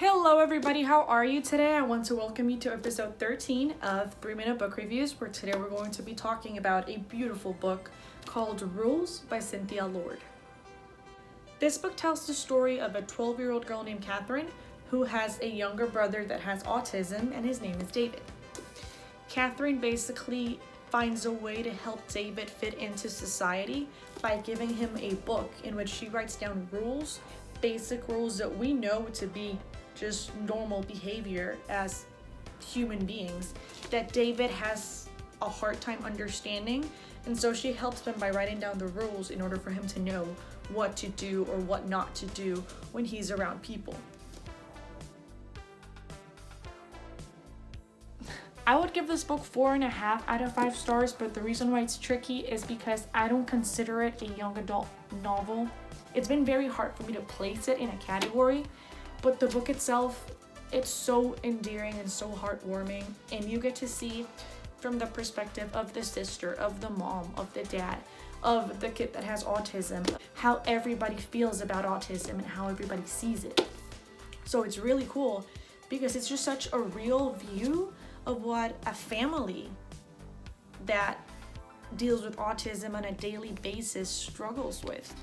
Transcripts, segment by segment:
Hello everybody, how are you today? I want to welcome you to episode 13 of 3-Minute Book Reviews, where today we're going to be talking about a beautiful book called Rules by Cynthia. This book tells the story of a 12-year-old girl named Catherine who has a younger brother that has autism, and his name is David. Catherine basically finds a way to help David fit into society by giving him a book in which she writes down rules, basic rules that we know to be just normal behavior as human beings that David has a hard time understanding, and so she helps him by writing down the rules in order for him to know what to do or what not to do when he's around people. I would give this book 4.5 out of 5 stars, but the reason why it's tricky is because I don't consider it a young adult novel. It's been very hard for me to place it in a category, but the book itself, it's so endearing and so heartwarming, and you get to see from the perspective of the sister, of the mom, of the dad, of the kid that has autism, how everybody feels about autism and how everybody sees it. So it's really cool because it's just such a real view of what a family that deals with autism on a daily basis struggles with.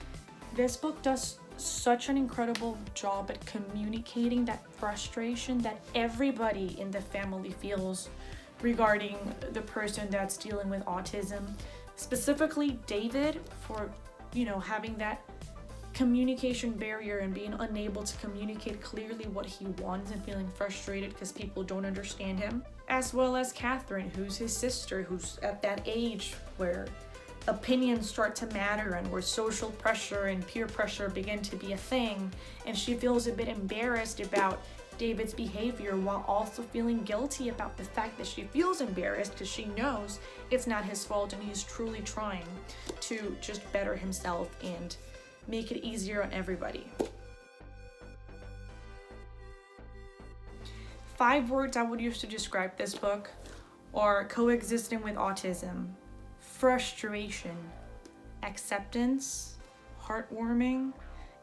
This book does such an incredible job at communicating that frustration that everybody in the family feels regarding the person that's dealing with autism. Specifically David, for having that communication barrier and being unable to communicate clearly what he wants and feeling frustrated because people don't understand him, as well as Catherine, who's his sister, who's at that age where opinions start to matter and where social pressure and peer pressure begin to be a thing, and she feels a bit embarrassed about David's behavior while also feeling guilty about the fact that she feels embarrassed because she knows it's not his fault and he's truly trying to just better himself and make it easier on everybody. 5 words I would use to describe this book are coexisting with autism, frustration, acceptance, heartwarming,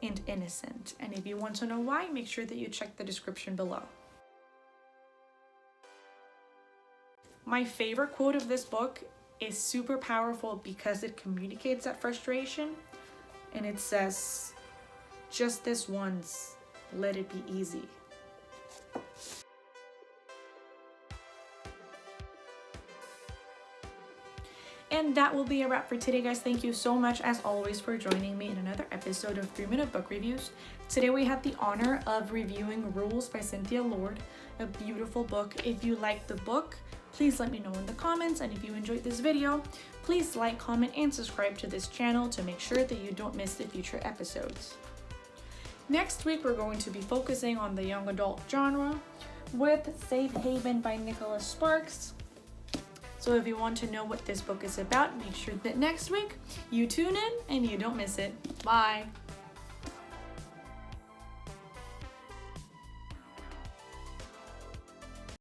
and innocent. And if you want to know why, make sure that you check the description below. My favorite quote of this book is super powerful because it communicates that frustration, and it says, "Just this once, let it be easy." And that will be a wrap for today, guys. Thank you so much, as always, for joining me in another episode of 3-Minute Book Reviews. Today we had the honor of reviewing Rules by Cynthia, a beautiful book. If you liked the book, please let me know in the comments, and if you enjoyed this video, please like, comment, and subscribe to this channel to make sure that you don't miss the future episodes. Next week, we're going to be focusing on the young adult genre with Safe Haven by Nicholas Sparks. So if you want to know what this book is about, make sure that next week you tune in and you don't miss it. Bye!